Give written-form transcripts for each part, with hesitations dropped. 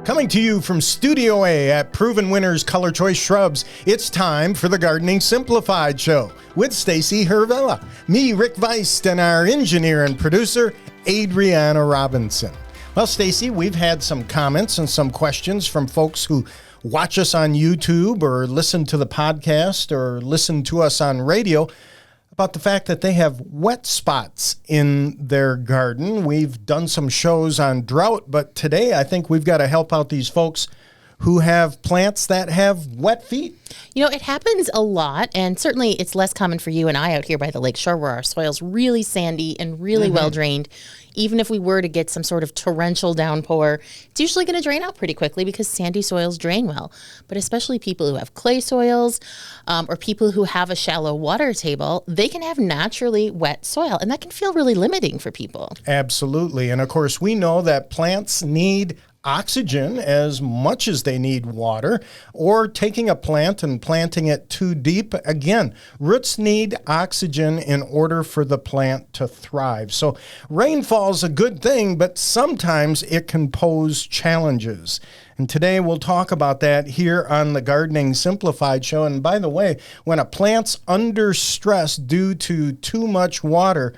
Coming to you from Studio A at Proven Winners Color Choice Shrubs, it's time for the Gardening Simplified Show with Stacy Hervella, me, Rick Weist, and our engineer and producer, Adriana Robinson. Well, Stacy, we've had some comments and some questions from folks who watch us on YouTube or listen to the podcast or listen to us on radio about the fact that they have wet spots in their garden. We've done some shows on drought, but today I think we've got to help out these folks who have plants that have wet feet. You know, it happens a lot, and certainly it's less common for you and I out here by the lakeshore where our soil's really sandy and really well drained. Even if we were to get some sort of torrential downpour, it's usually going to drain out pretty quickly because sandy soils drain well. But especially people who have clay soils or people who have a shallow water table, they can have naturally wet soil, and that can feel really limiting for people. Absolutely. And of course, we know that plants need oxygen as much as they need water, or taking a plant and planting it too deep. Again, roots need oxygen in order for the plant to thrive. So rainfall's a good thing, but sometimes it can pose challenges. And today we'll talk about that here on the Gardening Simplified Show. And by the way, when a plant's under stress due to too much water,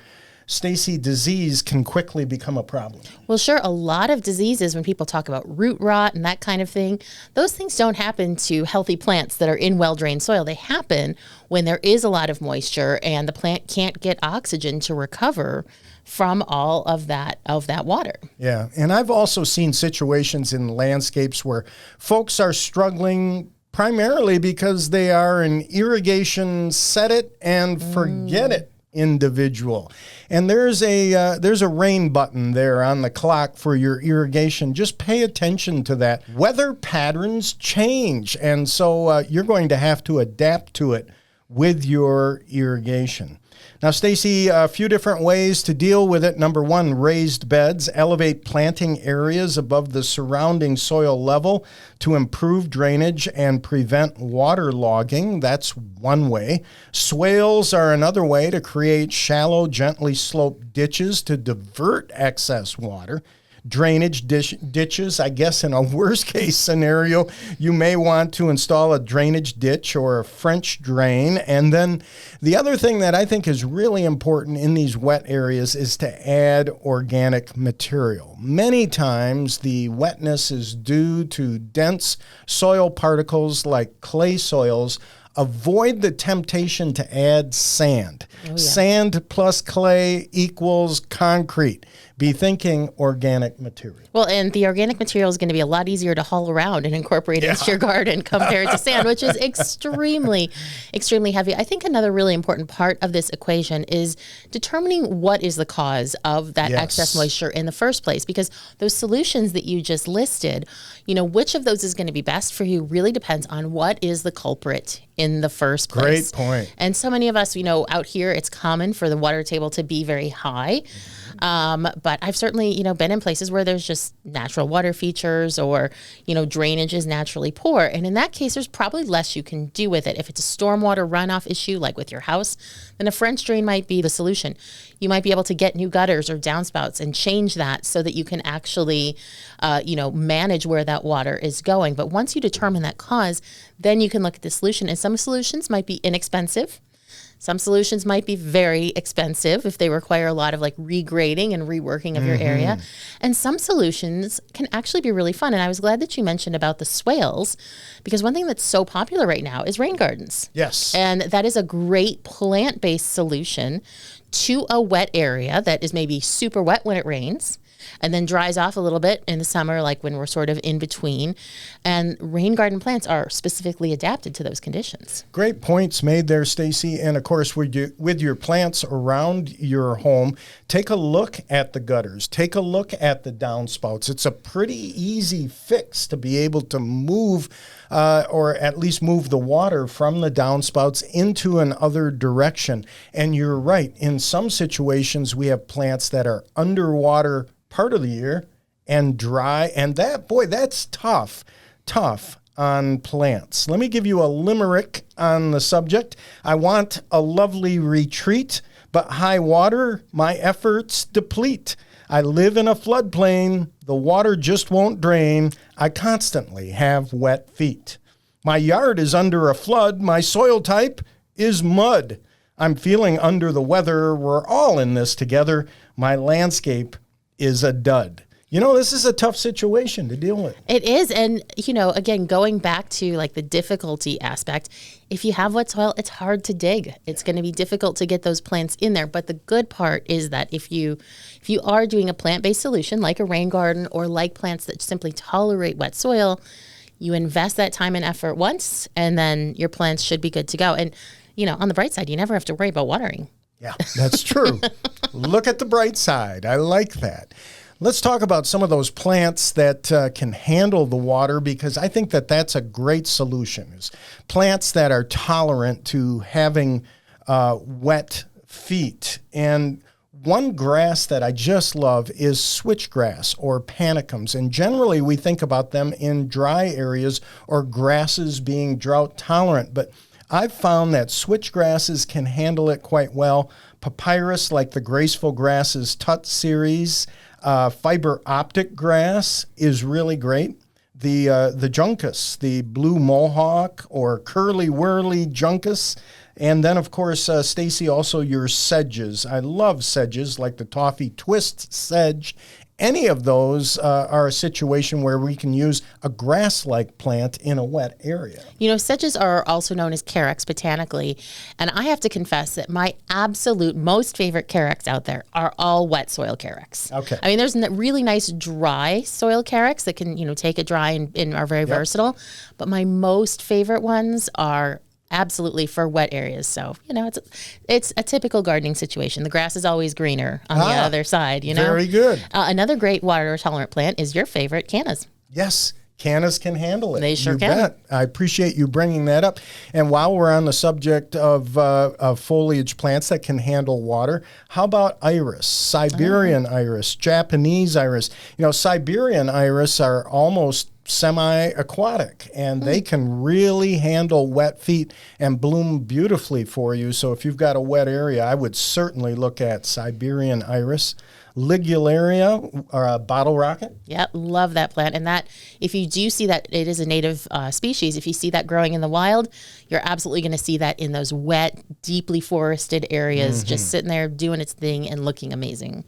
Stacy, disease can quickly become a problem. Well, sure. A lot of diseases, when people talk about root rot and that kind of thing, those things don't happen to healthy plants that are in well-drained soil. They happen when there is a lot of moisture and the plant can't get oxygen to recover from all of that water. Yeah, and I've also seen situations in landscapes where folks are struggling primarily because they are an irrigation set it and forget it individual. And there's a rain button there on the clock for your irrigation. Just pay attention to that. Weather patterns change, and so you're going to have to adapt to it with your irrigation. Now, Stacy, a few different ways to deal with it. Number one, raised beds. Elevate planting areas above the surrounding soil level to improve drainage and prevent waterlogging. That's one way. Swales are another way to create shallow, gently sloped ditches to divert excess water. Drainage ditches, I guess in a worst case scenario, you may want to install a drainage ditch or a French drain. And then the other thing that I think is really important in these wet areas is to add organic material. Many times the wetness is due to dense soil particles like clay soils. Avoid the temptation to add sand. Oh, yeah. Sand plus clay equals concrete. Be thinking organic material. Well, and the organic material is going to be a lot easier to haul around and incorporate into your garden compared to sand, which is extremely, extremely heavy. I think another really important part of this equation is determining what is the cause of that excess moisture in the first place, because those solutions that you just listed, you know, which of those is going to be best for you really depends on what is the culprit in the first place. Great point. And so many of us, you know, out here, it's common for the water table to be very high. But I've certainly, you know, been in places where there's just natural water features or, you know, drainage is naturally poor. And in that case, there's probably less you can do with it. If it's a stormwater runoff issue, like with your house, then a French drain might be the solution. You might be able to get new gutters or downspouts and change that so that you can actually, you know, manage where that water is going. But once you determine that cause, then you can look at the solution. And some solutions might be inexpensive. Some solutions might be very expensive if they require a lot of like regrading and reworking of your area. And some solutions can actually be really fun. And I was glad that you mentioned about the swales, because one thing that's so popular right now is rain gardens. Yes. And that is a great plant-based solution to a wet area that is maybe super wet when it rains and then dries off a little bit in the summer, like when we're sort of in between. And rain garden plants are specifically adapted to those conditions. Great points made there, Stacy. And of course, with your plants around your home, take a look at the gutters. Take a look at the downspouts. It's a pretty easy fix to be able to move or at least move the water from the downspouts into another direction. And you're right. In some situations, we have plants that are underwater part of the year and dry. And that's tough on plants. Let me give you a limerick on the subject. I want a lovely retreat, but high water, my efforts deplete. I live in a floodplain, The water just won't drain. I constantly have wet feet. My yard is under a flood. My soil type is mud. I'm feeling under the weather. We're all in this together. My landscape is a dud. You know, this is a tough situation to deal with. It is. And, you know, again, going back to like the difficulty aspect, if you have wet soil, it's hard to dig. It's going to be difficult to get those plants in there. But the good part is that if you are doing a plant-based solution like a rain garden or like plants that simply tolerate wet soil, you invest that time and effort once, and then your plants should be good to go. And, you know, on the bright side, you never have to worry about watering. Yeah, that's true. Look at the bright side. I like that. Let's talk about some of those plants that can handle the water, because I think that that's a great solution, is plants that are tolerant to having wet feet. And one grass that I just love is switchgrass or panicums. And generally we think about them in dry areas or grasses being drought tolerant. But I've found that switchgrasses can handle it quite well. Papyrus, like the Graceful Grasses Tut series, fiber optic grass is really great. The juncus, the blue mohawk or curly whirly juncus. And then, of course, Stacy, also your sedges. I love sedges, like the toffee twist sedge. Any of those are a situation where we can use a grass-like plant in a wet area. You know, sedges are also known as carex botanically, and I have to confess that my absolute most favorite carex out there are all wet soil carex. Okay. I mean, there's really nice dry soil carex that can, you know, take it dry and are very versatile, but my most favorite ones are absolutely for wet areas. So, you know, it's a typical gardening situation. The grass is always greener on the other side, you know. Very good. Another great water tolerant plant is your favorite cannas. Yes, cannas can handle it. They sure you can. Bet. I appreciate you bringing that up. And while we're on the subject of foliage plants that can handle water, how about iris, Siberian iris, Japanese iris? You know, Siberian iris are almost semi-aquatic, and they can really handle wet feet and bloom beautifully for you. So if you've got a wet area, I would certainly look at Siberian iris. Ligularia, or a bottle rocket. Yeah, love that plant. And that, if you do see that it is a native species, if you see that growing in the wild, you're absolutely going to see that in those wet, deeply forested areas, just sitting there doing its thing and looking amazing.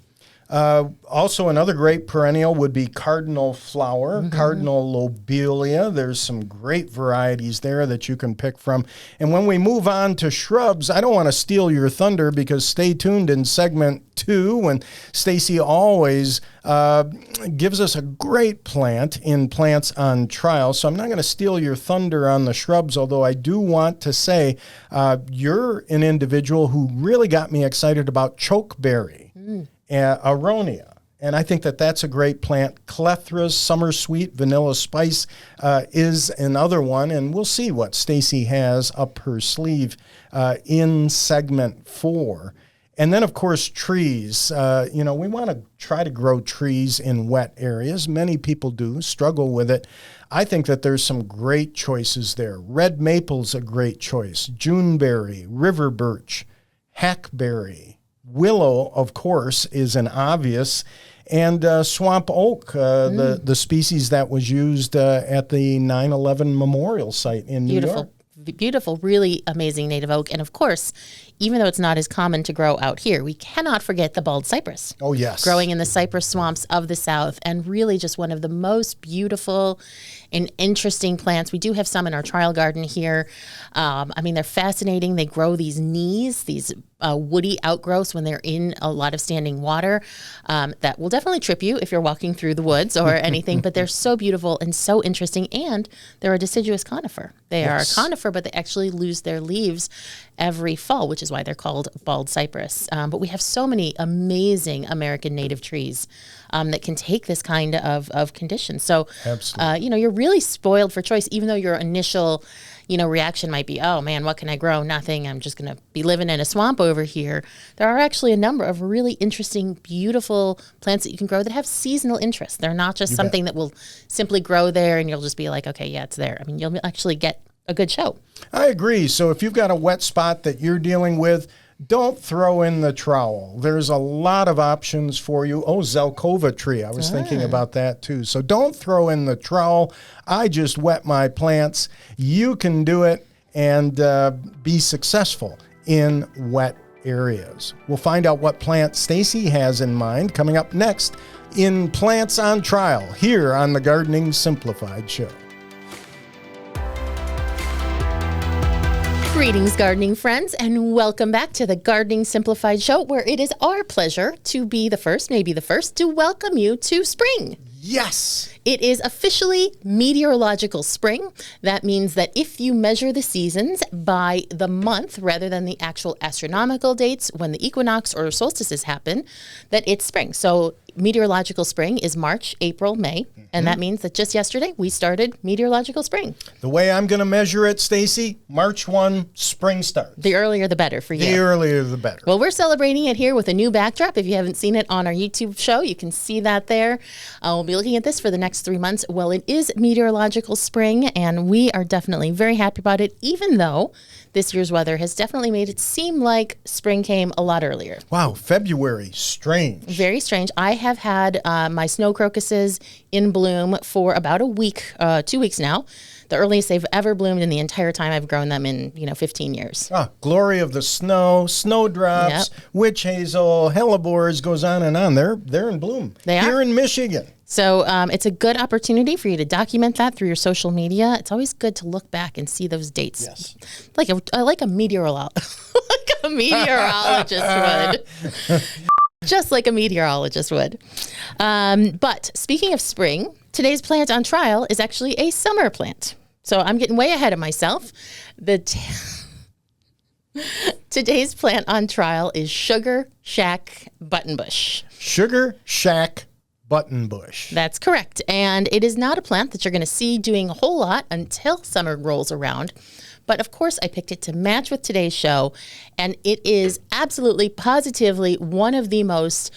Also, another great perennial would be cardinal flower, cardinal lobelia. There's some great varieties there that you can pick from. And when we move on to shrubs, I don't want to steal your thunder, because stay tuned in segment 2 when Stacy always gives us a great plant in Plants on Trial. So I'm not going to steal your thunder on the shrubs, although I do want to say you're an individual who really got me excited about chokeberry. Aronia. And I think that that's a great plant. Clethra's Summer Sweet Vanilla Spice is another one. And we'll see what Stacy has up her sleeve in segment 4. And then, of course, trees. You know, we want to try to grow trees in wet areas. Many people do struggle with it. I think that there's some great choices there. Red maple's a great choice. Juneberry, river birch, hackberry. Willow, of course, is an obvious, and swamp oak, the species that was used at the 9/11 memorial site in New York. Beautiful, really amazing native oak. And of course, even though it's not as common to grow out here, we cannot forget the bald cypress. Oh, yes. Growing in the cypress swamps of the South, and really just one of the most beautiful and interesting plants. We do have some in our trial garden here. I mean, they're fascinating. They grow these knees, these woody outgrowths when they're in a lot of standing water that will definitely trip you if you're walking through the woods or anything, but they're so beautiful and so interesting, and they're a deciduous conifer. They are a conifer, but they actually lose their leaves every fall, which is why they're called bald cypress. But we have so many amazing American native trees that can take this kind of condition. So, you know, you're really spoiled for choice, even though your initial, you know, reaction might be, oh man, what can I grow? Nothing. I'm just going to be living in a swamp over here. There are actually a number of really interesting, beautiful plants that you can grow that have seasonal interest. They're not just something that will simply grow there and you'll just be like, okay, yeah, it's there. I mean, you'll actually get a good show. I agree. So if you've got a wet spot that you're dealing with, don't throw in the trowel. There's a lot of options for you. Oh, Zelkova tree. I was thinking about that too. So don't throw in the trowel. I just wet my plants. You can do it and be successful in wet areas. We'll find out what plant Stacy has in mind coming up next in Plants on Trial here on the Gardening Simplified Show. Greetings, gardening friends, and welcome back to the Gardening Simplified Show, where it is our pleasure to be the first, maybe the first, to welcome you to spring. Yes! It is officially meteorological spring. That means that if you measure the seasons by the month rather than the actual astronomical dates when the equinox or solstices happen, that it's spring. So meteorological spring is March, April, May, and that means that just yesterday we started meteorological spring. The way I'm going to measure it, Stacy, March 1, spring starts. The earlier the better for you. The earlier the better. Well, we're celebrating it here with a new backdrop. If you haven't seen it on our YouTube show, you can see that there. We'll be looking at this for the next 3 months. Well, it is meteorological spring, and we are definitely very happy about it, even though this year's weather has definitely made it seem like spring came a lot earlier. Wow, February, strange. Very strange. I have had my snow crocuses in bloom for about a week, 2 weeks now. The earliest they've ever bloomed in the entire time I've grown them in, 15 years. Ah, glory of the snow, snowdrops, witch hazel, hellebores, goes on and on. They're in bloom. They are. Here in Michigan. So it's a good opportunity for you to document that through your social media. It's always good to look back and see those dates. Yes. like a meteorologist would. Just like a meteorologist would. But speaking of spring, today's plant on trial is actually a summer plant. So I'm getting way ahead of myself. Today's plant on trial is Sugar Shack buttonbush. Sugar Shack buttonbush. That's correct. And it is not a plant that you're going to see doing a whole lot until summer rolls around. But of course, I picked it to match with today's show. And it is absolutely, positively one of the most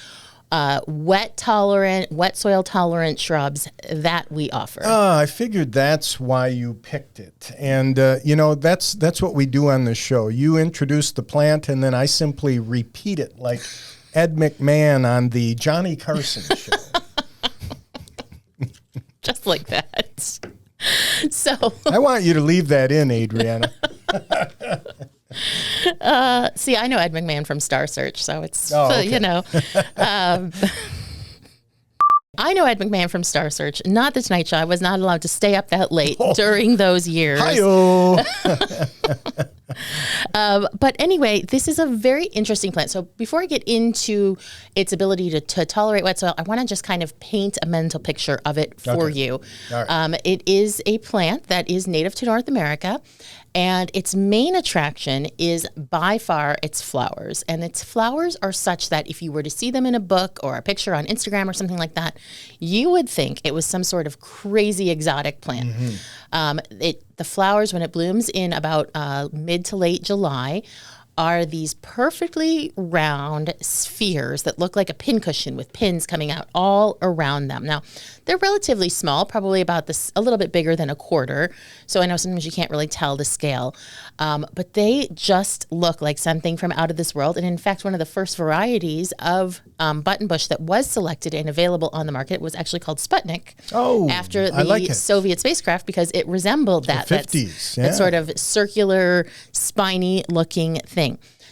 wet soil tolerant shrubs that we offer. I figured that's why you picked it. And, that's what we do on the show. You introduce the plant, and then I simply repeat it like Ed McMahon on the Johnny Carson show. Just like that. So I want you to leave that in, Adriana. See, I know Ed McMahon from Star Search, so it's, okay. I know Ed McMahon from Star Search, not the Tonight Show. I was not allowed to stay up that late during those years. Hi-yo. But anyway, this is a very interesting plant. So before I get into its ability to tolerate wet soil, I want to just kind of paint a mental picture of it for you. All right. It is a plant that is native to North America. And its main attraction is by far its flowers. And its flowers are such that if you were to see them in a book or a picture on Instagram or something like that, you would think it was some sort of crazy exotic plant. The flowers, when it blooms in about mid to late July, are these perfectly round spheres that look like a pincushion with pins coming out all around them. Now, they're relatively small, probably about this, a little bit bigger than a quarter. So I know sometimes you can't really tell the scale, but they just look like something from out of this world. And in fact, one of the first varieties of buttonbush that was selected and available on the market was actually called Sputnik. After the Soviet spacecraft, because it resembled that. The 50s, that sort of circular, spiny looking thing.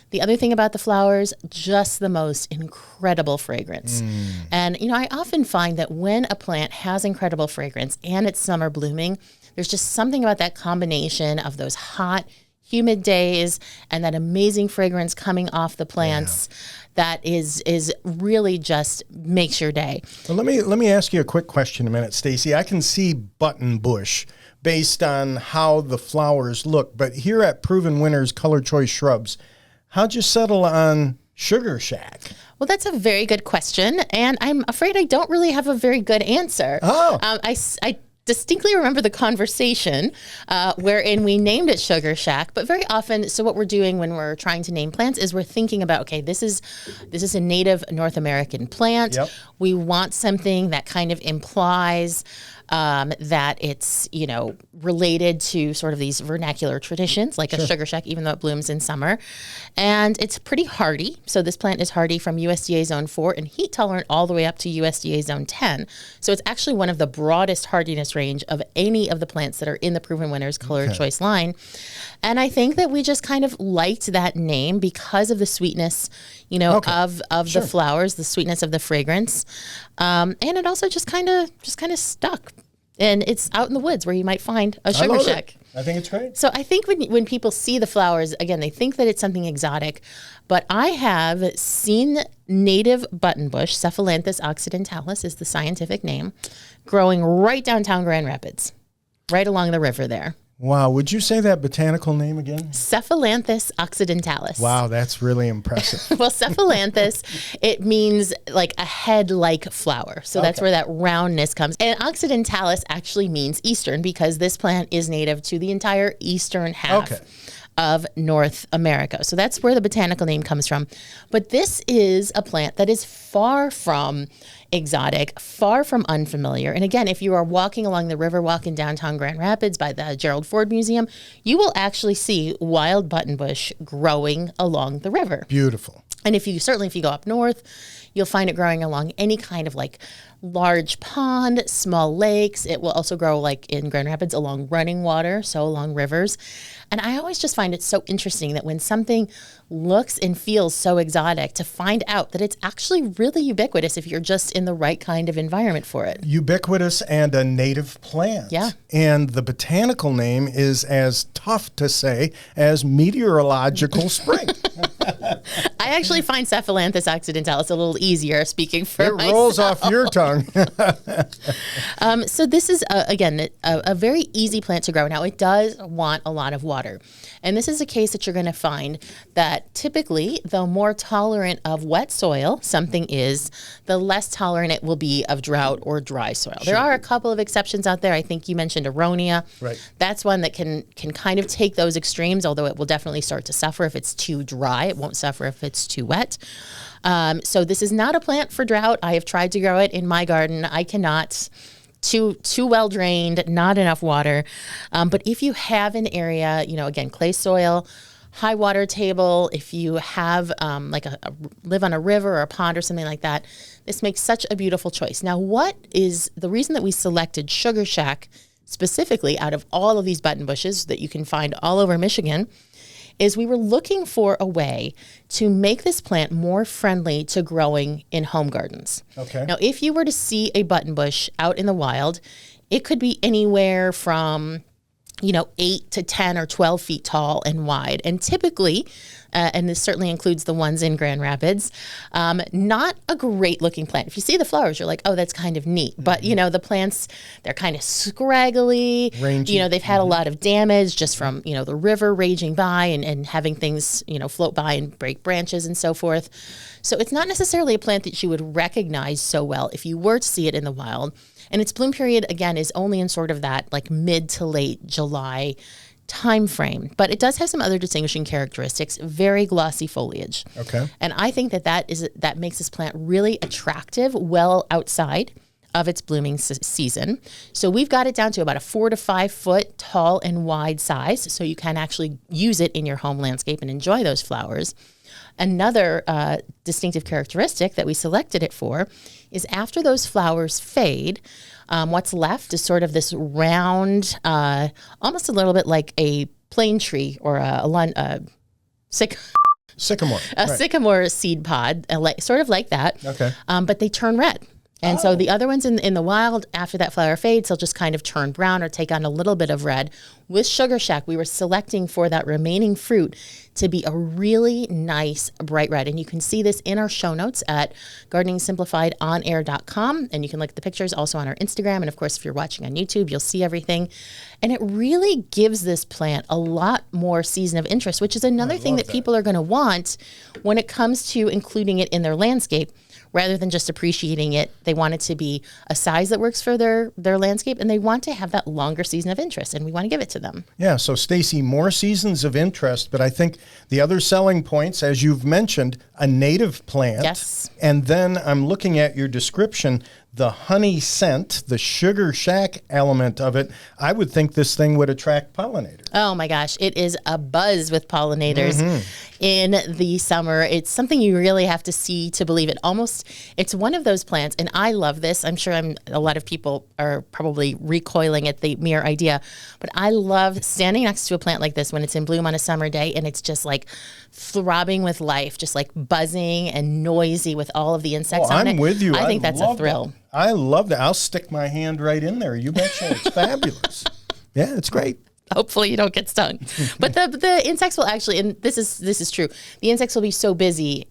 The other thing about the flowers, just the most incredible fragrance. And, I often find that when a plant has incredible fragrance and it's summer blooming, there's just something about that combination of those hot, humid days and that amazing fragrance coming off the plants that is really just makes your day. Well, let me ask you a quick question a minute, Stacy. I can see buttonbush based on how the flowers look, but here at Proven Winners Color Choice Shrubs, how'd you settle on Sugar Shack? Well, that's a very good question, and I'm afraid I don't really have a very good answer. I distinctly remember the conversation wherein we named it Sugar Shack, but very often, so what we're doing when we're trying to name plants is we're thinking about, okay, this is a native North American plant. Yep. We want something that kind of implies that it's, related to sort of these vernacular traditions, like a sugar shack, even though it blooms in summer. And it's pretty hardy. So this plant is hardy from USDA Zone 4 and heat tolerant all the way up to USDA Zone 10. So it's actually one of the broadest hardiness range of any of the plants that are in the Proven Winners Color Choice line. And I think that we just kind of liked that name because of the sweetness, of the flowers, the sweetness of the fragrance. And it also just kind of stuck. And it's out in the woods where you might find a sugar shack. I think it's great. So I think when people see the flowers, again, they think that it's something exotic. But I have seen native buttonbush, Cephalanthus occidentalis is the scientific name, growing right downtown Grand Rapids, right along the river there. Wow. Would you say that botanical name again? Cephalanthus occidentalis. Wow, that's really impressive. Well, cephalanthus, it means like a head-like flower. So that's where that roundness comes. And occidentalis actually means eastern because this plant is native to the entire eastern half of North America. So that's where the botanical name comes from. But this is a plant that is far from exotic, far from unfamiliar. And again, if you are walking along the river, walking downtown Grand Rapids by the Gerald Ford Museum, you will actually see wild buttonbush growing along the river. Beautiful. And if you go up north, you'll find it growing along any kind of like large pond, small lakes. It will also grow like in Grand Rapids along running water, so along rivers. And I always just find it so interesting that when something looks and feels so exotic, to find out that it's actually really ubiquitous if you're just in the right kind of environment for it. Ubiquitous and a native plant. Yeah. And the botanical name is as tough to say as meteorological spring. I actually find Cephalanthus occidentalis a little easier, speaking for myself. It rolls off your tongue. So this is, again, a very easy plant to grow. Now, it does want a lot of water. And this is a case that you're going to find that typically, the more tolerant of wet soil something is, the less tolerant it will be of drought or dry soil. There are a couple of exceptions out there. I think you mentioned Aronia. Right. That's one that can kind of take those extremes, although it will definitely start to suffer if it's too dry. It won't suffer if it's too wet. So this is not a plant for drought. I have tried to grow it in my garden. I cannot. Too well drained, not enough water. But if you have an area, again, clay soil, high water table, if you have live on a river or a pond or something like that, this makes such a beautiful choice. Now, what is the reason that we selected Sugar Shack specifically out of all of these button bushes that you can find all over Michigan is we were looking for a way to make this plant more friendly to growing in home gardens. Okay. Now, if you were to see a button bush out in the wild, it could be anywhere from 8 to 10 or 12 feet tall and wide. And typically, and this certainly includes the ones in Grand Rapids, not a great looking plant. If you see the flowers, you're like, oh, that's kind of neat. Mm-hmm. But, the plants, they're kind of scraggly. Rangy. They've had a lot of damage just from, the river raging by and having things, float by and break branches and so forth. So it's not necessarily a plant that you would recognize so well if you were to see it in the wild. And its bloom period, again, is only in sort of that like mid to late July time frame. But it does have some other distinguishing characteristics, very glossy foliage. Okay. And I think that makes this plant really attractive well outside of its blooming season. So we've got it down to about a 4 to 5 foot tall and wide size, so you can actually use it in your home landscape and enjoy those flowers. Another distinctive characteristic that we selected it for is after those flowers fade, what's left is sort of this round, almost a little bit like a plane tree or sycamore. Sycamore seed pod, sort of like that. Okay. But they turn red. And so the other ones in the wild, after that flower fades, they'll just kind of turn brown or take on a little bit of red. With Sugar Shack, we were selecting for that remaining fruit to be a really nice bright red. And you can see this in our show notes at gardeningsimplifiedonair.com. And you can look at the pictures also on our Instagram. And of course, if you're watching on YouTube, you'll see everything. And it really gives this plant a lot more season of interest, which is another thing that people are going to want when it comes to including it in their landscape. Rather than just appreciating it, they want it to be a size that works for their landscape, and they want to have that longer season of interest, and we want to give it to them. Yeah, so Stacy, more seasons of interest, but I think the other selling points, as you've mentioned, a native plant. Yes. And then I'm looking at your description, the honey scent, the sugar shack element of it, I would think this thing would attract pollinators. Oh my gosh, it is a buzz with pollinators in the summer. It's something you really have to see to believe it. It's one of those plants, and I love this. I'm sure a lot of people are probably recoiling at the mere idea, but I love standing next to a plant like this when it's in bloom on a summer day, and it's just like throbbing with life, just like buzzing and noisy with all of the insects on it. I'm with you. I think that's a thrill. That. I love that. I'll stick my hand right in there. You betcha. It's fabulous. Yeah, it's great. Hopefully you don't get stung. But the insects will actually, and this is true, the insects will be so busy,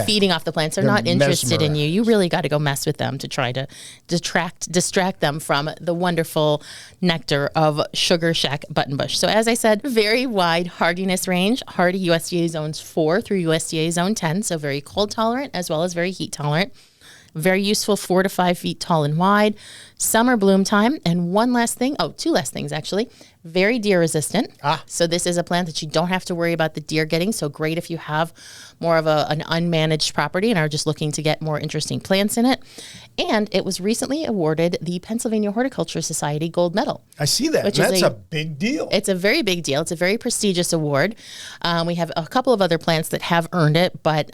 feeding off the plants. They're not interested in you. You really got to go mess with them to try to distract them from the wonderful nectar of Sugar Shack buttonbush. So as I said, very wide hardiness range, hardy USDA zones 4 through USDA zone 10, so very cold tolerant as well as very heat tolerant. Very useful, 4 to 5 feet tall and wide. Summer bloom time. And two last things actually. Very deer resistant. So this is a plant that you don't have to worry about the deer getting. So great if you have more of an unmanaged property and are just looking to get more interesting plants in it. And it was recently awarded the Pennsylvania Horticulture Society Gold Medal. I see that. That's a big deal. It's a very big deal. It's a very prestigious award. We have a couple of other plants that have earned it, but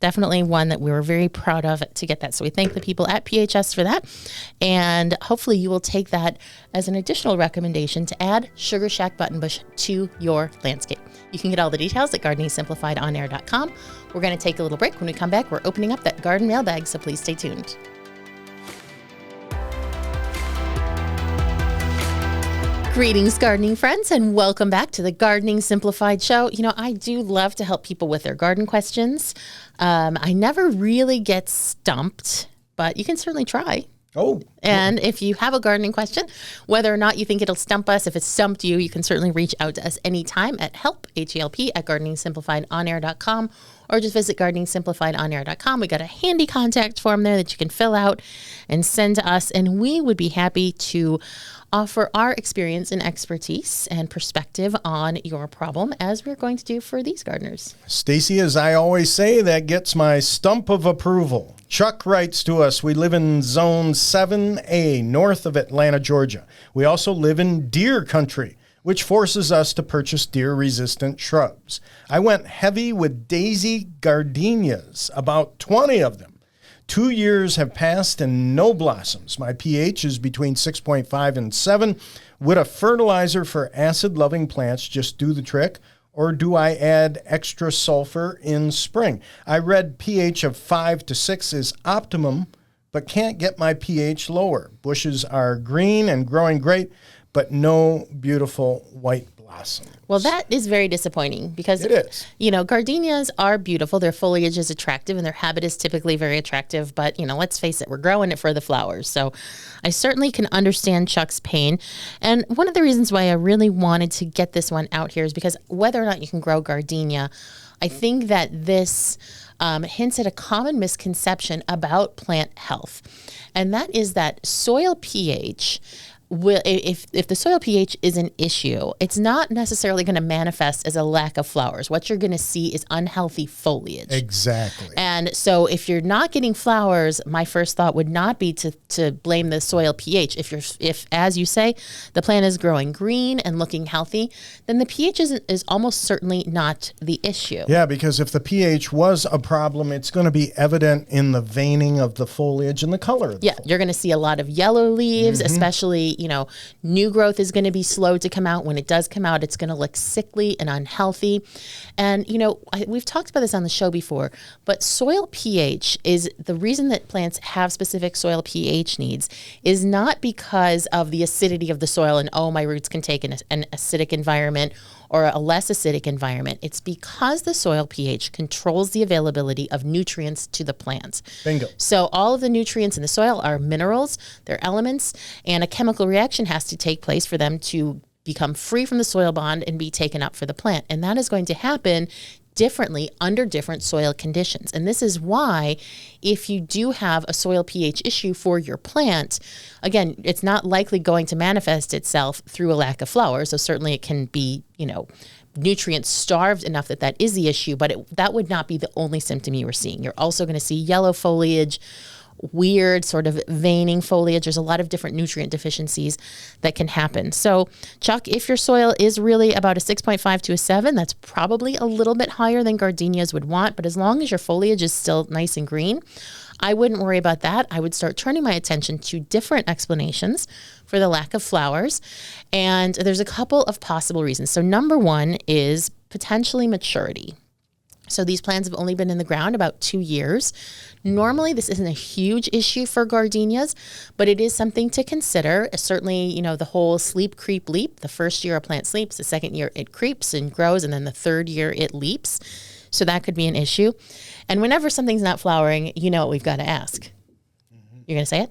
definitely one that we were very proud of to get that. So we thank the people at PHS for that. And hopefully you will take that as an additional recommendation to add Sugar Shack buttonbush to your landscape. You can get all the details at gardeningsimplifiedonair.com. We're going to take a little break. When we come back, we're opening up that garden mailbag, so please stay tuned. Greetings, gardening friends, and welcome back to the Gardening Simplified Show. I do love to help people with their garden questions. I never really get stumped, but you can certainly try. And if you have a gardening question, whether or not you think it'll stump us, if it's stumped you, you can certainly reach out to us anytime at help, H-E-L-P, at gardeningsimplifiedonair.com, or just visit gardeningsimplifiedonair.com. We got a handy contact form there that you can fill out and send to us, and we would be happy to offer our experience and expertise and perspective on your problem, as we're going to do for these gardeners. Stacy, as I always say, that gets my stump of approval. Chuck writes to us, we live in Zone 7A, north of Atlanta, Georgia. We also live in deer country, which forces us to purchase deer-resistant shrubs. I went heavy with daisy gardenias, about 20 of them. 2 years have passed and no blossoms. My pH is between 6.5 and 7. Would a fertilizer for acid-loving plants just do the trick? Or do I add extra sulfur in spring? I read pH of 5 to 6 is optimum, but can't get my pH lower. Bushes are green and growing great, but no beautiful white blossoms. Well, that is very disappointing because, it is. Gardenias are beautiful. Their foliage is attractive and their habit is typically very attractive. But, let's face it, we're growing it for the flowers. So I certainly can understand Chuck's pain. And one of the reasons why I really wanted to get this one out here is because whether or not you can grow gardenia, I think that this hints at a common misconception about plant health. And that is that soil pH if the soil pH is an issue, it's not necessarily going to manifest as a lack of flowers. What you're going to see is unhealthy foliage. Exactly. And so if you're not getting flowers, my first thought would not be to blame the soil pH. If as you say, the plant is growing green and looking healthy, then the pH is almost certainly not the issue. Yeah, because if the pH was a problem, it's going to be evident in the veining of the foliage and the color of the foliage. You're going to see a lot of yellow leaves, especially new growth is going to be slow to come out. When it does come out, it's going to look sickly and unhealthy. And, we've talked about this on the show before, but soil pH is the reason that plants have specific soil pH needs is not because of the acidity of the soil and, my roots can take an acidic environment or a less acidic environment. It's because the soil pH controls the availability of nutrients to the plants. Bingo. So all of the nutrients in the soil are minerals, they're elements, and a chemical reaction has to take place for them to become free from the soil bond and be taken up for the plant. And that is going to happen differently under different soil conditions. And this is why if you do have a soil pH issue for your plant, again, it's not likely going to manifest itself through a lack of flowers. So certainly it can be, nutrient starved enough that is the issue, but that would not be the only symptom you were seeing. You're also going to see yellow foliage, weird sort of veining foliage. There's a lot of different nutrient deficiencies that can happen. So Chuck, if your soil is really about a 6.5 to a 7, that's probably a little bit higher than gardenias would want. But as long as your foliage is still nice and green, I wouldn't worry about that. I would start turning my attention to different explanations for the lack of flowers. And there's a couple of possible reasons. So number one is potentially maturity. So these plants have only been in the ground about 2 years. Normally, this isn't a huge issue for gardenias, but it is something to consider. Certainly, you know, the whole sleep, creep, leap. The first year a plant sleeps, the second year it creeps and grows, and then the third year it leaps. So that could be an issue. And whenever something's not flowering, you know what we've got to ask. You're going to say it?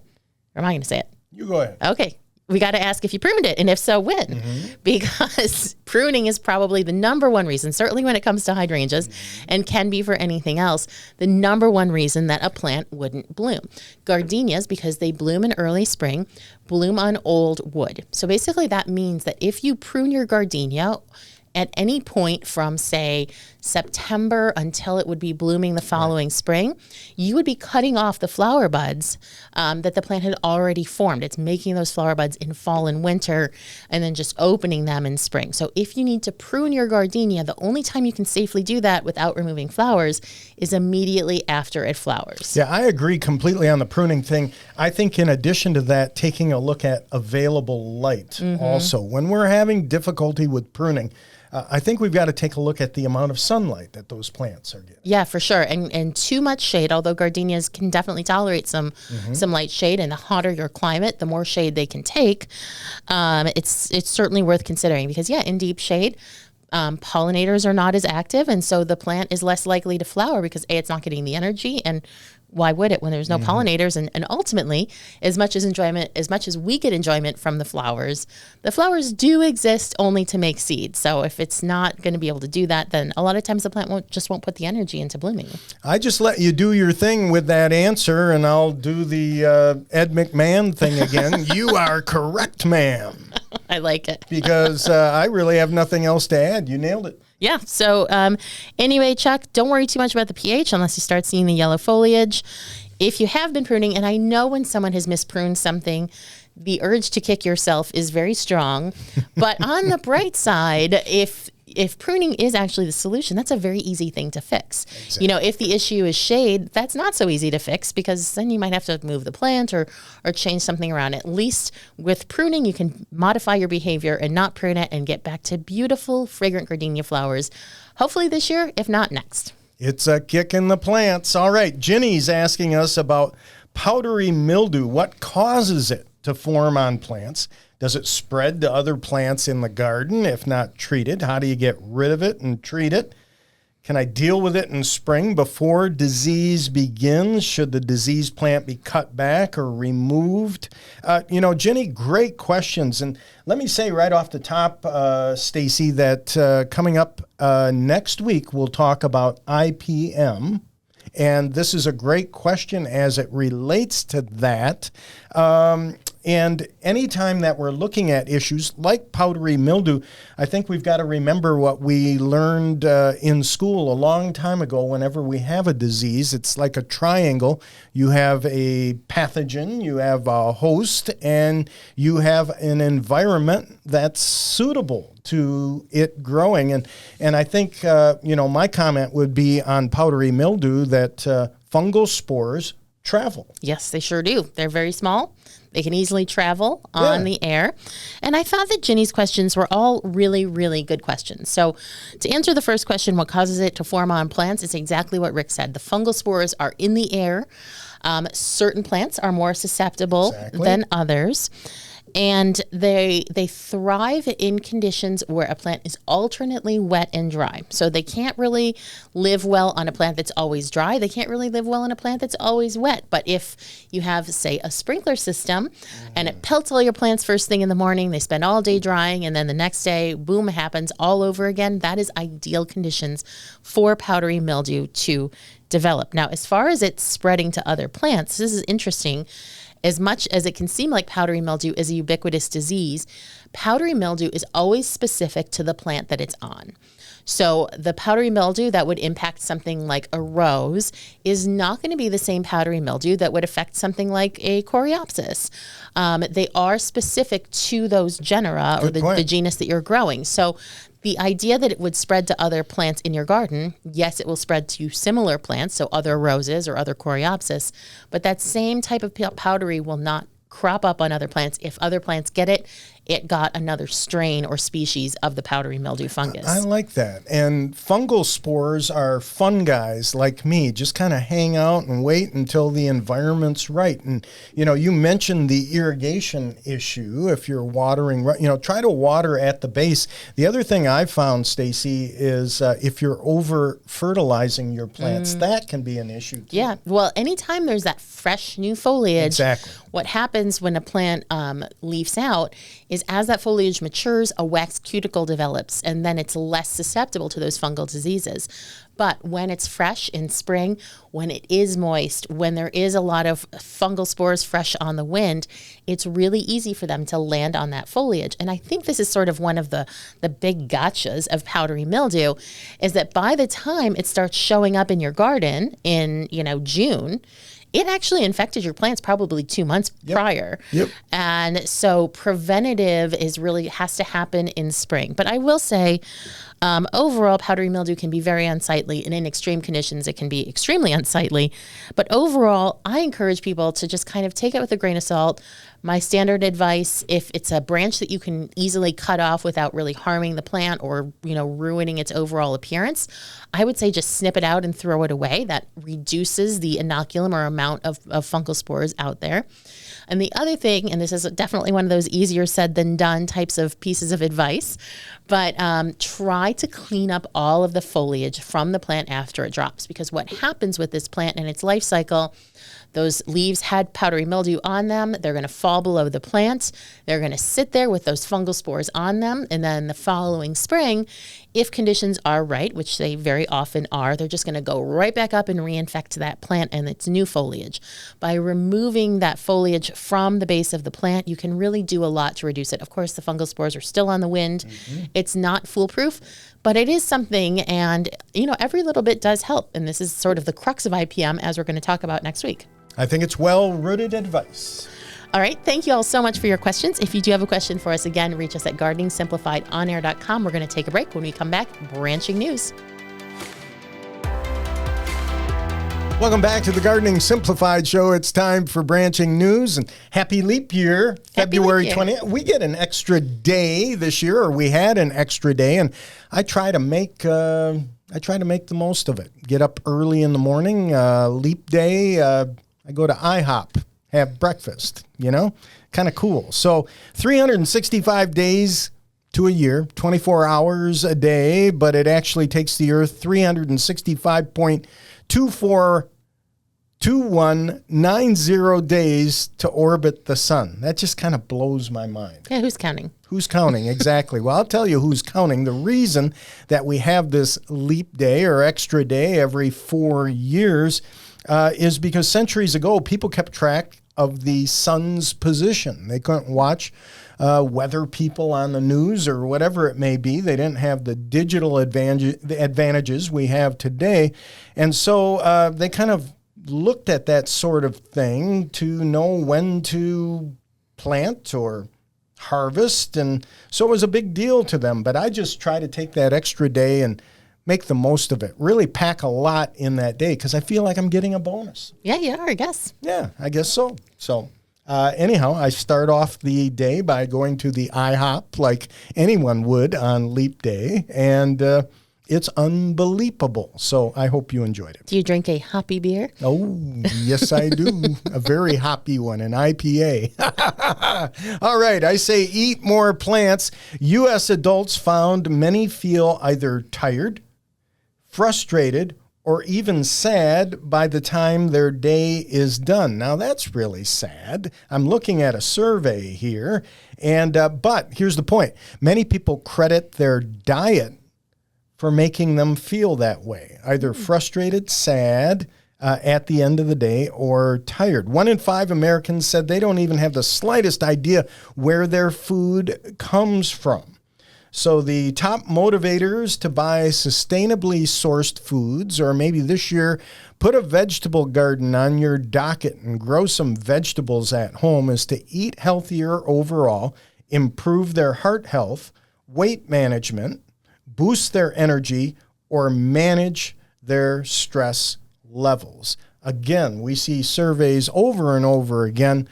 Or am I going to say it? You go ahead. Okay. We got to ask if you pruned it, and if so, when. Because pruning is probably the number one reason, certainly when it comes to hydrangeas, and can be for anything else, the number one reason that a plant wouldn't bloom. Gardenias, because they bloom in early spring, bloom on old wood. So basically that means that if you prune your gardenia at any point from, say, September until it would be blooming the following spring, you would be cutting off the flower buds that the plant had already formed. It's making those flower buds in fall and winter and then just opening them in spring. So if you need to prune your gardenia, the only time you can safely do that without removing flowers is immediately after it flowers. Yeah, I agree completely on the pruning thing. I think in addition to that, taking a look at available light also. When we're having difficulty with pruning, I think we've got to take a look at the amount of sunlight that those plants are getting. Yeah, for sure. And too much shade, although gardenias can definitely tolerate some light shade, and the hotter your climate, the more shade they can take. It's certainly worth considering because, yeah, in deep shade, pollinators are not as active, and so the plant is less likely to flower because A, it's not getting the energy, and why would it when there's no pollinators? And ultimately, as much as we get enjoyment from the flowers do exist only to make seeds. So if it's not going to be able to do that, then a lot of times the plant won't put the energy into blooming. I just let you do your thing with that answer, and I'll do the Ed McMahon thing again. You are correct, ma'am. I like it. Because I really have nothing else to add. You nailed it. Yeah. So anyway, Chuck, don't worry too much about the pH unless you start seeing the yellow foliage. If you have been pruning, and I know when someone has mispruned something, the urge to kick yourself is very strong. But on the bright side, if pruning is actually the solution, that's a very easy thing to fix. Exactly. You know, if the issue is shade, that's not so easy to fix because then you might have to move the plant or change something around. At least with pruning, you can modify your behavior and not prune it and get back to beautiful, fragrant gardenia flowers, hopefully this year, if not next. It's a kick in the plants. All right, Ginny's asking us about powdery mildew. What causes it to form on plants? Does it spread to other plants in the garden if not treated? How do you get rid of it and treat it? Can I deal with it in spring before disease begins? Should the diseased plant be cut back or removed? Jenny, great questions. And let me say right off the top, Stacy, that coming up next week, we'll talk about IPM. And this is a great question as it relates to that. And anytime that we're looking at issues like powdery mildew, I think we've got to remember what we learned in school a long time ago. Whenever we have a disease, it's like a triangle. You have a pathogen, you have a host, and you have an environment that's suitable to it growing. And I think, my comment would be on powdery mildew that fungal spores travel. Yes, they sure do. They're very small. They can easily travel on the air. And I thought that Ginny's questions were all really, really good questions. So to answer the first question, what causes it to form on plants, it's exactly what Rick said. The fungal spores are in the air. Certain plants are more susceptible than others. And they thrive in conditions where a plant is alternately wet and dry. So they can't really live well on a plant that's always dry. They can't really live well on a plant that's always wet. But if you have, say, a sprinkler system and it pelts all your plants first thing in the morning, they spend all day drying, and then the next day, boom, it happens all over again, that is ideal conditions for powdery mildew to develop. Now, as far as it spreading to other plants, this is interesting. as much as it can seem like powdery mildew is a ubiquitous disease, powdery mildew is always specific to the plant that it's on. So the powdery mildew that would impact something like a rose is not going to be the same powdery mildew that would affect something like a coreopsis. They are specific to those genera or the genus that you're growing. So the idea that it would spread to other plants in your garden, yes, it will spread to similar plants, so other roses or other coreopsis, but that same type of powdery will not crop up on other plants. If other plants get it, it got another strain or species of the powdery mildew fungus. I like that. And fungal spores are fun guys like me, just kind of hang out and wait until the environment's right. And, you know, you mentioned the irrigation issue. If you're watering, you know, try to water at the base. The other thing I've found, Stacy, is if you're over fertilizing your plants, that can be an issue too. Yeah. Well, anytime there's that fresh new foliage, exactly. What happens when a plant leaves out is as that foliage matures, a wax cuticle develops, and then it's less susceptible to those fungal diseases. But when it's fresh in spring, when it is moist, when there is a lot of fungal spores fresh on the wind, it's really easy for them to land on that foliage. And I think this is sort of one of the big gotchas of powdery mildew, is that by the time it starts showing up in your garden in, June, it actually infected your plants probably 2 months prior. Yep. And so preventative has to happen in spring. But I will say, overall, powdery mildew can be very unsightly, and in extreme conditions, it can be extremely unsightly. But overall, I encourage people to just kind of take it with a grain of salt. My standard advice, if it's a branch that you can easily cut off without really harming the plant or, ruining its overall appearance, I would say just snip it out and throw it away. That reduces the inoculum or amount of fungal spores out there. And the other thing, and this is definitely one of those easier said than done types of pieces of advice, but try to clean up all of the foliage from the plant after it drops, because what happens with this plant in its life cycle, those leaves had powdery mildew on them. They're going to fall below the plant. They're going to sit there with those fungal spores on them. And then the following spring, if conditions are right, which they very often are, they're just going to go right back up and reinfect that plant and its new foliage. By removing that foliage from the base of the plant, you can really do a lot to reduce it. Of course, the fungal spores are still on the wind. Mm-hmm. It's not foolproof, but it is something. And, every little bit does help. And this is sort of the crux of IPM, as we're going to talk about next week. I think it's well-rooted advice. All right. Thank you all so much for your questions. If you do have a question for us, again, reach us at gardeningsimplifiedonair.com. We're going to take a break. When we come back, branching news. Welcome back to the Gardening Simplified Show. It's time for branching news, and happy leap year, February 20th. We get an extra day this year, or we had an extra day, and I try to make the most of it. Get up early in the morning, leap day. I go to IHOP, have breakfast, kind of cool. So 365 days to a year, 24 hours a day, but it actually takes the Earth 365.2190 days to orbit the sun. That just kind of blows my mind. Yeah, who's counting? Who's counting? Exactly. Well, I'll tell you who's counting. The reason that we have this leap day or extra day every 4 years is because centuries ago, people kept track of the sun's position. They couldn't watch weather people on the news or whatever it may be. They didn't have the digital advantages we have today. And so they kind of looked at that sort of thing to know when to plant or harvest. And so it was a big deal to them. But I just try to take that extra day and make the most of it. Really pack a lot in that day because I feel like I'm getting a bonus. Yeah, you are, I guess. Yeah, I guess so. So anyhow, I start off the day by going to the IHOP like anyone would on Leap Day, and it's unbelievable. So I hope you enjoyed it. Do you drink a hoppy beer? Oh, yes, I do. A very hoppy one, an IPA. All right, I say eat more plants. U.S. adults found many feel either tired, frustrated, or even sad by the time their day is done. Now, that's really sad. I'm looking at a survey here, and but here's the point. Many people credit their diet for making them feel that way, either frustrated, sad, at the end of the day or tired. 1 in 5 Americans said they don't even have the slightest idea where their food comes from. So the top motivators to buy sustainably sourced foods, or maybe this year, put a vegetable garden on your docket and grow some vegetables at home, is to eat healthier overall, improve their heart health, weight management, boost their energy, or manage their stress levels. Again, we see surveys over and over again,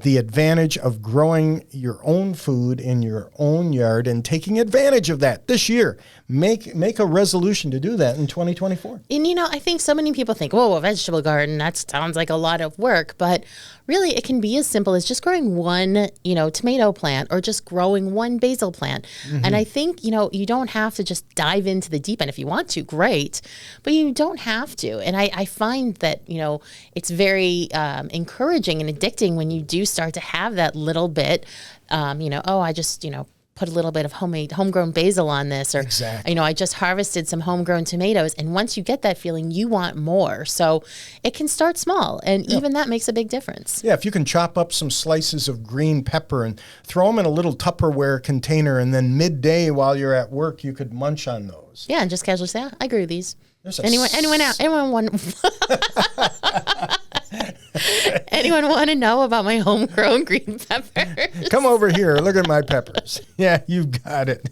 the advantage of growing your own food in your own yard and taking advantage of that this year. Make a resolution to do that in 2024. And, I think so many people think, whoa, a vegetable garden, that sounds like a lot of work. But really, it can be as simple as just growing one, tomato plant or just growing one basil plant. Mm-hmm. And I think, you don't have to just dive into the deep end. If you want to, great. But you don't have to. And I find that, it's very encouraging and addicting when you do start to have that little bit, I just, put a little bit of homegrown basil on this, or, exactly. I just harvested some homegrown tomatoes. And once you get that feeling, you want more. So it can start small, and even that makes a big difference. Yeah, if you can chop up some slices of green pepper and throw them in a little Tupperware container, and then midday while you're at work, you could munch on those. Yeah, and just casually say, I grew these. Anyone want to know about my homegrown green peppers? Come over here. Look at my peppers. Yeah, you've got it.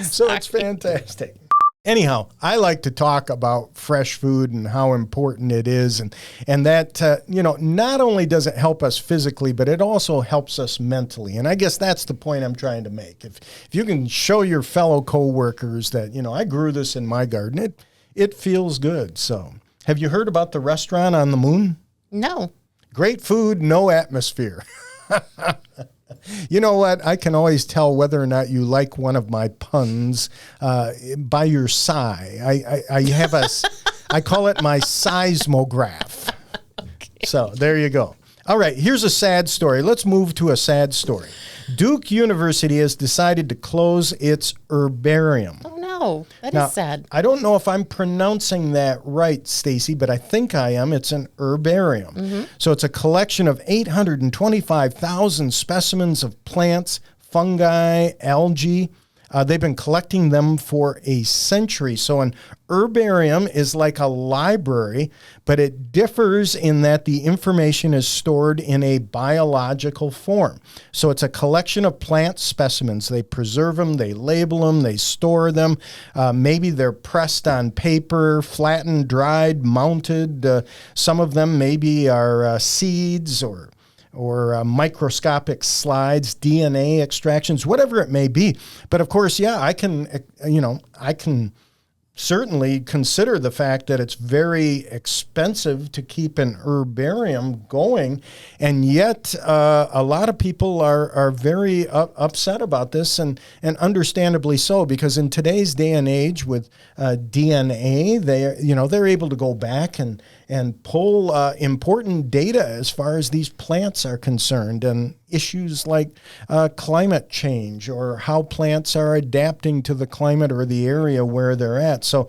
So it's fantastic. Anyhow, I like to talk about fresh food and how important it is. And that, not only does it help us physically, but it also helps us mentally. And I guess that's the point I'm trying to make. If you can show your fellow coworkers that, I grew this in my garden, it feels good. So have you heard about the restaurant on the moon? No. Great food, no atmosphere. You know what? I can always tell whether or not you like one of my puns by your sigh. I call it my seismograph. Okay. So there you go. All right, here's a sad story. Let's move to a sad story. Duke University has decided to close its herbarium. Oh, no. That is sad. I don't know if I'm pronouncing that right, Stacy, but I think I am. It's an herbarium. Mm-hmm. So it's a collection of 825,000 specimens of plants, fungi, algae. They've been collecting them for a century. So an herbarium is like a library, but it differs in that the information is stored in a biological form. So it's a collection of plant specimens. They preserve them, they label them, they store them. Maybe they're pressed on paper, flattened, dried, mounted. Some of them maybe are seeds or microscopic slides, DNA extractions, whatever it may be. But of course, I can certainly consider the fact that it's very expensive to keep an herbarium going. And yet a lot of people are very upset about this, and understandably so, because in today's day and age with DNA, they're able to go back and pull important data as far as these plants are concerned, and issues like climate change or how plants are adapting to the climate or the area where they're at. So,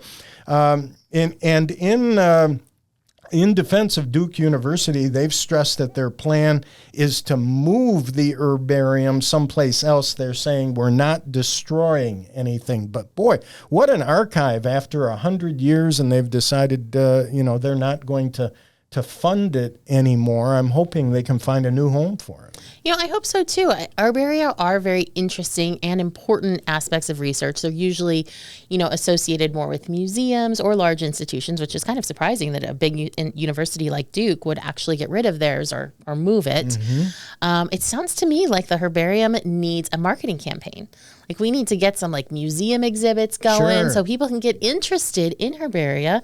in defense of Duke University, they've stressed that their plan is to move the herbarium someplace else. They're saying we're not destroying anything. But boy, what an archive after 100 years, and they've decided, they're not going to fund it anymore. I'm hoping they can find a new home for it. I hope so too. Herbaria are very interesting and important aspects of research. They're usually, associated more with museums or large institutions, which is kind of surprising that a big university like Duke would actually get rid of theirs or move it. Mm-hmm. It sounds to me like the herbarium needs a marketing campaign. Like we need to get some museum exhibits going so people can get interested in herbaria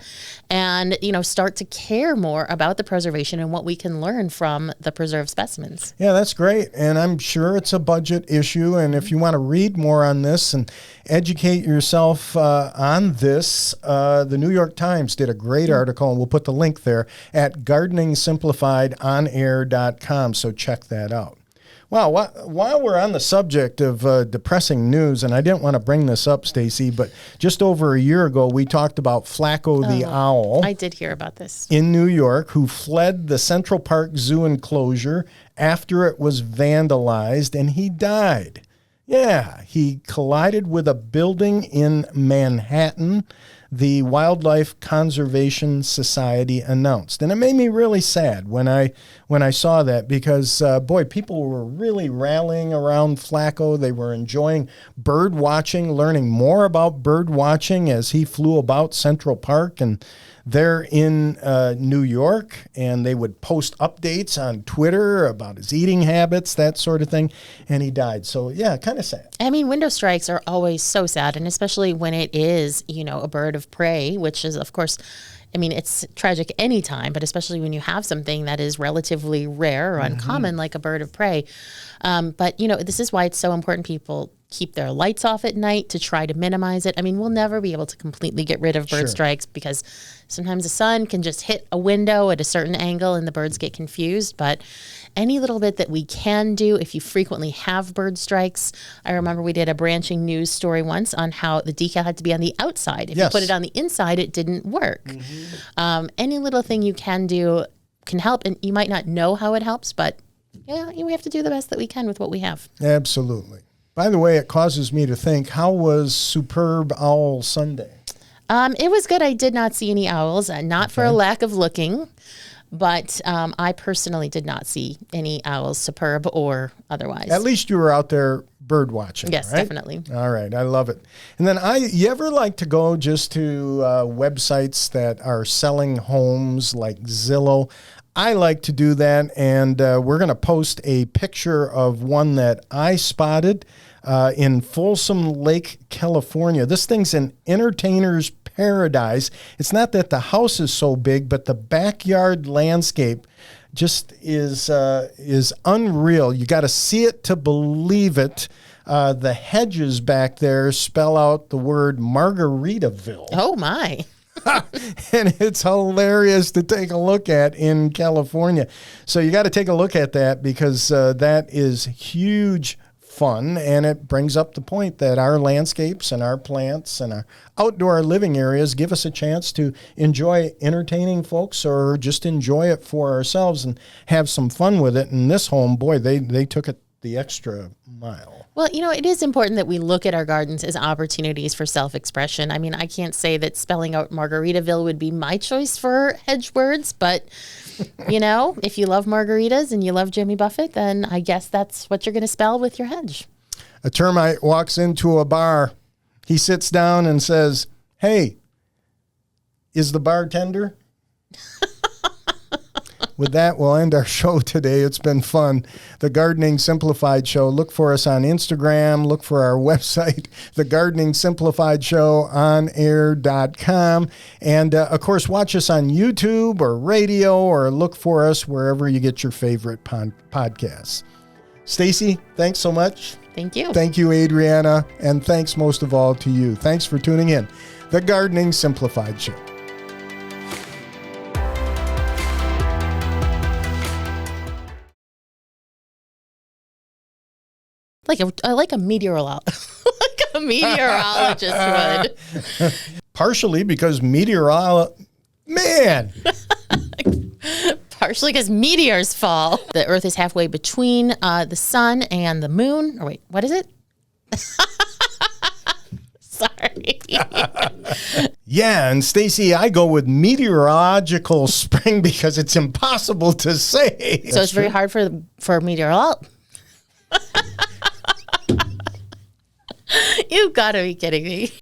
and, start to care more about the preservation and what we can learn from the preserved specimens. Yeah, that's great. And I'm sure it's a budget issue. And if you want to read more on this and educate yourself on this, the New York Times did a great article, and we'll put the link there at gardeningsimplifiedonair.com. So check that out. Well, while we're on the subject of depressing news, and I didn't want to bring this up, Stacy, but just over a year ago, we talked about Flacco the owl. I did hear about this. In New York, who fled the Central Park Zoo enclosure after it was vandalized, and he died. Yeah, he collided with a building in Manhattan, the Wildlife Conservation Society announced. And it made me really sad when I saw that because, boy, people were really rallying around Flacco. They were enjoying bird watching, learning more about bird watching as he flew about Central Park. And they're in New York, and they would post updates on Twitter about his eating habits, that sort of thing, and he died. So, yeah, kind of sad. I mean, window strikes are always so sad, and especially when it is, a bird of prey, which is, of course, I mean, it's tragic anytime, but especially when you have something that is relatively rare or uncommon, like a bird of prey. But, this is why it's so important people keep their lights off at night to try to minimize it. I mean, we'll never be able to completely get rid of bird strikes because sometimes the sun can just hit a window at a certain angle and the birds get confused. But any little bit that we can do if you frequently have bird strikes. I remember we did a branching news story once on how the decal had to be on the outside. If you put it on the inside, it didn't work. Any little thing you can do can help, and you might not know how it helps, but we have to do the best that we can with what we have. Absolutely. By the way, it causes me to think, how was Superb Owl Sunday? It was good. I did not see any owls, not for a lack of looking, but I personally did not see any owls, superb or otherwise. At least you were out there bird watching, yes, right? Definitely. All right, I love it. And then you ever like to go just to websites that are selling homes like Zillow? I like to do that, and we're going to post a picture of one that I spotted in Folsom Lake, California. This thing's an entertainer's paradise. It's not that the house is so big, but the backyard landscape just is unreal. You got to see it to believe it. The hedges back there spell out the word Margaritaville. Oh, my. And it's hilarious to take a look at in California. So you got to take a look at that because that is huge fun, and it brings up the point that our landscapes and our plants and our outdoor living areas give us a chance to enjoy entertaining folks or just enjoy it for ourselves and have some fun with it. And this home, boy, they took it the extra mile. Well, it is important that we look at our gardens as opportunities for self-expression. I mean, I can't say that spelling out Margaritaville would be my choice for hedge words, but, if you love margaritas and you love Jimmy Buffett, then I guess that's what you're going to spell with your hedge. A termite walks into a bar. He sits down and says, "Hey, is the bartender?" With that, we'll end our show today. It's been fun. The Gardening Simplified Show. Look for us on Instagram. Look for our website, The Gardening Simplified Show, onair.com. And, of course, watch us on YouTube or radio, or look for us wherever you get your favorite podcasts. Stacy, thanks so much. Thank you. Thank you, Adriana. And thanks most of all to you. Thanks for tuning in. The Gardening Simplified Show. Like a meteorologist, like a meteorologist would. Partially because Partially because meteors fall. The Earth is halfway between the sun and the moon. Or wait, what is it? Sorry. Yeah, and Stacy, I go with meteorological spring because it's impossible to say. So it's very hard for meteorological. You've got to be kidding me.